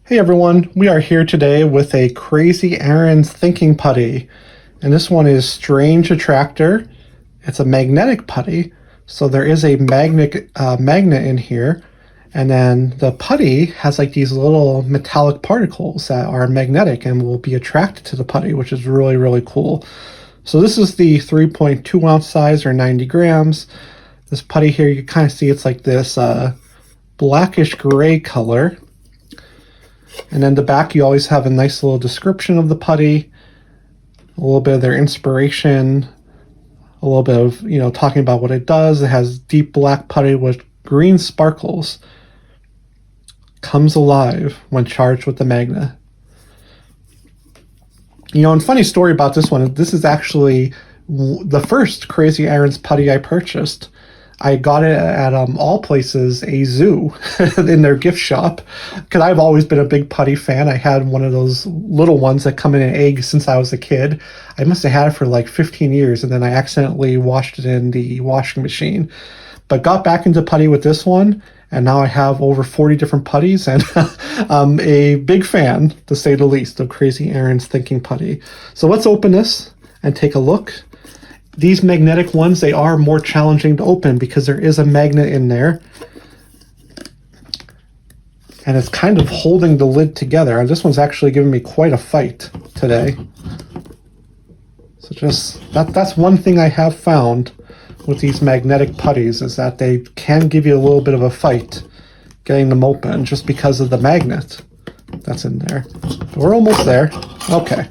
Hey everyone, we are here today with a Crazy Aaron's Thinking Putty. And this one is Strange Attractor. It's a magnetic putty, so there is a magnet in here. And then the putty has like these little metallic particles that are magnetic and will be attracted to the putty, which is really, really cool. So this is the 3.2 ounce size or 90 grams. This putty here, you kind of see it's like this blackish gray color. And then the back, you always have a nice little description of the putty, a little bit of their inspiration, a little bit of, talking about what it does. It has deep black putty with green sparkles. Comes alive when charged with the magnet. And funny story about this one, this is actually the first Crazy Aaron's putty I purchased. I got it at all places, a zoo in their gift shop, because I've always been a big putty fan. I had one of those little ones that come in an egg since I was a kid. I must have had it for like 15 years, and then I accidentally washed it in the washing machine. But got back into putty with this one, and now I have over 40 different putties, and I'm a big fan, to say the least, of Crazy Aaron's Thinking Putty. So let's open this and take a look. These magnetic ones, they are more challenging to open because there is a magnet in there. And it's kind of holding the lid together. And this one's actually giving me quite a fight today. So that's one thing I have found with these magnetic putties, is that they can give you a little bit of a fight getting them open just because of the magnet that's in there. But we're almost there. Okay.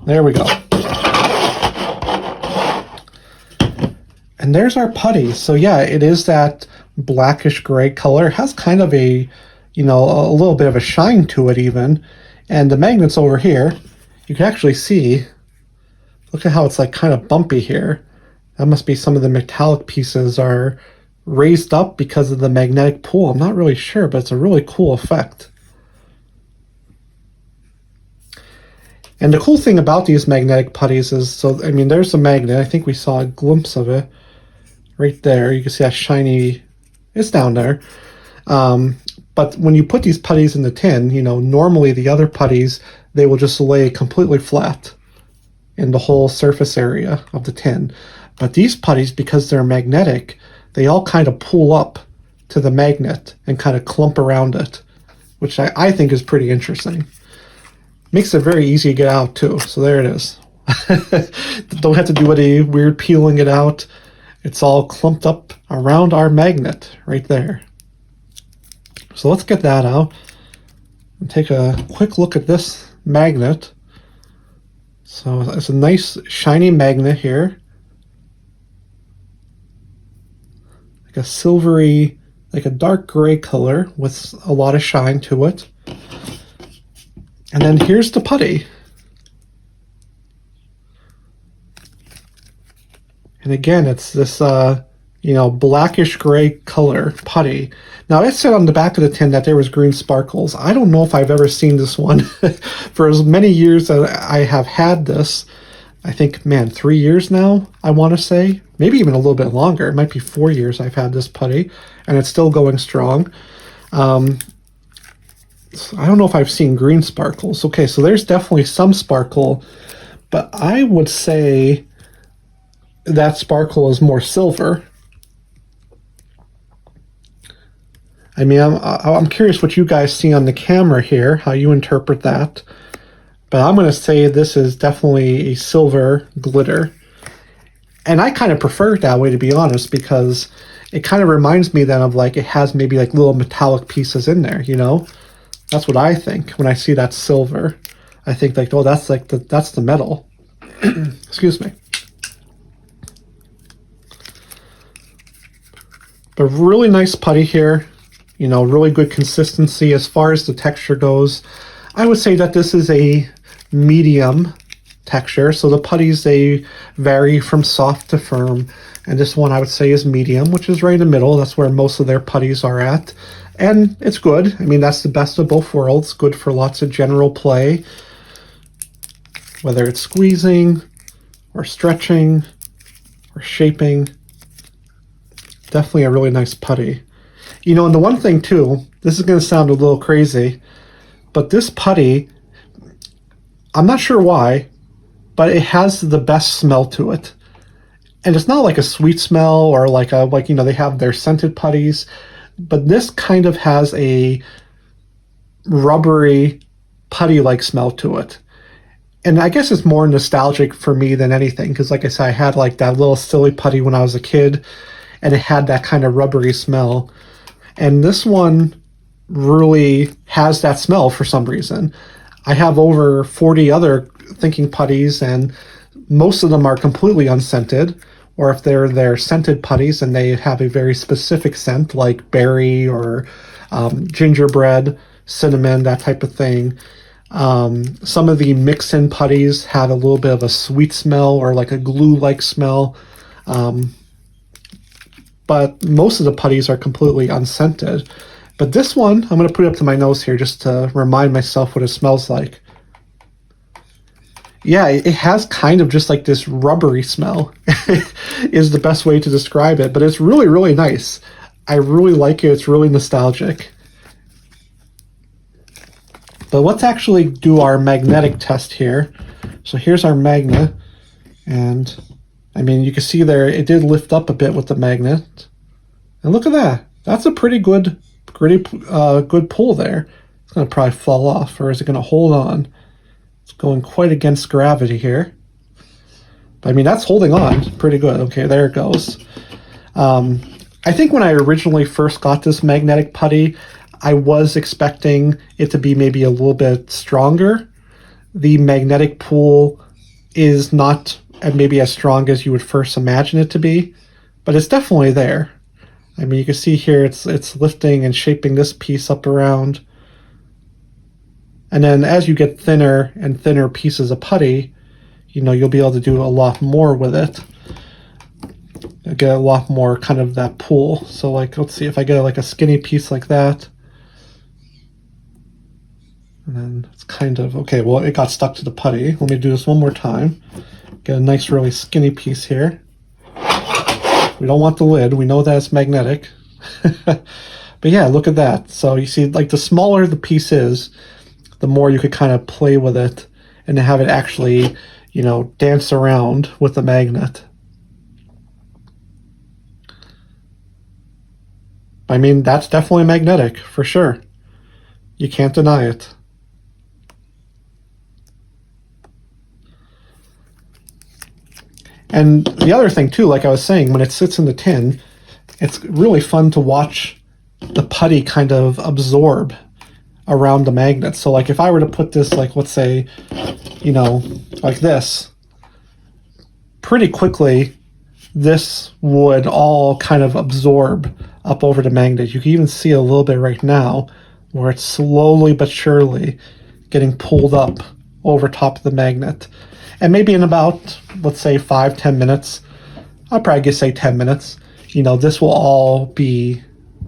There we go. And there's our putty. So yeah, it is that blackish gray color. It has kind of a little bit of a shine to it even. And the magnet's over here. You can actually see, look at how it's like kind of bumpy here. That must be some of the metallic pieces are raised up because of the magnetic pull. I'm not really sure, but it's a really cool effect. And the cool thing about these magnetic putties is, there's the magnet. I think we saw a glimpse of it right there. You can see that shiny, it's down there. But when you put these putties in the tin, normally the other putties, they will just lay completely flat in the whole surface area of the tin. But these putties, because they're magnetic, they all kind of pull up to the magnet and kind of clump around it, which I think is pretty interesting. Makes it very easy to get out too. So there it is. Don't have to do any weird peeling it out. It's all clumped up around our magnet right there. So let's get that out and take a quick look at this magnet. So it's a nice shiny magnet here. Like a silvery, like a dark gray color with a lot of shine to it. And then here's the putty. And again, it's this, blackish gray color putty. Now, it said on the back of the tin that there was green sparkles. I don't know if I've ever seen this one. For as many years that I have had this, I think, 3 years now, I want to say. Maybe even a little bit longer. It might be 4 years I've had this putty, and it's still going strong. I don't know if I've seen green sparkles. Okay, so there's definitely some sparkle, but I would say that sparkle is more silver. I'm curious what you guys see on the camera here, how you interpret that. But I'm going to say this is definitely a silver glitter. And I kind of prefer it that way, to be honest, because it kind of reminds me then of like it has maybe like little metallic pieces in there, That's what I think when I see that silver. I think like, oh, that's the metal. Excuse me. But really nice putty here. Really good consistency as far as the texture goes. I would say that this is a medium texture. So the putties, they vary from soft to firm. And this one I would say is medium, which is right in the middle. That's where most of their putties are at. And it's good. That's the best of both worlds. Good for lots of general play. Whether it's squeezing or stretching or shaping. Definitely a really nice putty. And the one thing too, this is going to sound a little crazy, But this putty, I'm not sure why, but it has the best smell to it. And it's not like a sweet smell or like they have their scented putties, but this kind of has a rubbery putty-like smell to it. And I guess it's more nostalgic for me than anything, because like I said, I had like that little silly putty when I was a kid, and it had that kind of rubbery smell. And this one really has that smell for some reason. I have over 40 other thinking putties, and most of them are completely unscented, or if they're scented putties and they have a very specific scent like berry or gingerbread, cinnamon, that type of thing. Some of the mix-in putties have a little bit of a sweet smell or like a glue-like smell. But most of the putties are completely unscented. But this one, I'm going to put it up to my nose here just to remind myself what it smells like. Yeah, it has kind of just like this rubbery smell is the best way to describe it. But it's really, really nice. I really like it. It's really nostalgic. But let's actually do our magnetic test here. So here's our magnet. And I mean, you can see there, it did lift up a bit with the magnet. And look at that. That's a pretty good pull there. It's going to probably fall off, or is it going to hold on? It's going quite against gravity here. But I mean, that's holding on pretty good. Okay, there it goes. I think when I originally first got this magnetic putty, I was expecting it to be maybe a little bit stronger. The magnetic pull is not maybe as strong as you would first imagine it to be, but it's definitely there. I mean, you can see here it's lifting and shaping this piece up around. And then as you get thinner and thinner pieces of putty, you'll be able to do a lot more with it. You'll get a lot more kind of that pull. So like, let's see if I get like a skinny piece like that. And then it's kind of, okay, well, it got stuck to the putty. Let me do this one more time. Get a nice, really skinny piece here. We don't want the lid. We know that it's magnetic. But yeah, look at that. So you see, like the smaller the piece is, the more you could kind of play with it and have it actually, dance around with the magnet. I mean, that's definitely magnetic, for sure. You can't deny it. And the other thing too, like I was saying, when it sits in the tin, it's really fun to watch the putty kind of absorb around the magnet. So like if I were to put this, like let's say, like this, pretty quickly, this would all kind of absorb up over the magnet. You can even see a little bit right now where it's slowly but surely getting pulled up over top of the magnet. And maybe in about, let's say 5-10 minutes, I'll probably just say 10 minutes, this will all be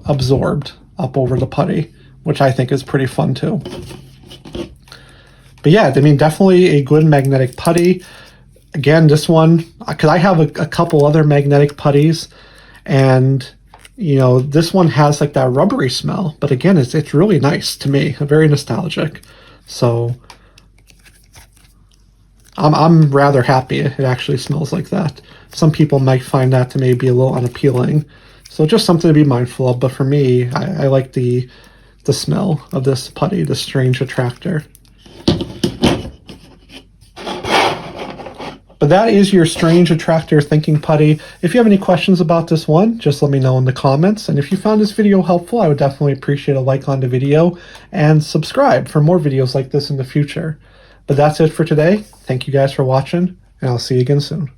absorbed up over the putty, which I think is pretty fun too. But yeah, I mean, definitely a good magnetic putty. Again, this one, because I have a couple other magnetic putties, and this one has like that rubbery smell, but again, it's really nice to me, very nostalgic. So I'm rather happy it actually smells like that. Some people might find that to maybe be a little unappealing, so just something to be mindful of. But for me, I like the smell of this putty, the strange attractor. But that is your strange attractor thinking putty. If you have any questions about this one, just let me know in the comments. And if you found this video helpful, I would definitely appreciate a like on the video and subscribe for more videos like this in the future. But that's it for today. Thank you guys for watching, and I'll see you again soon.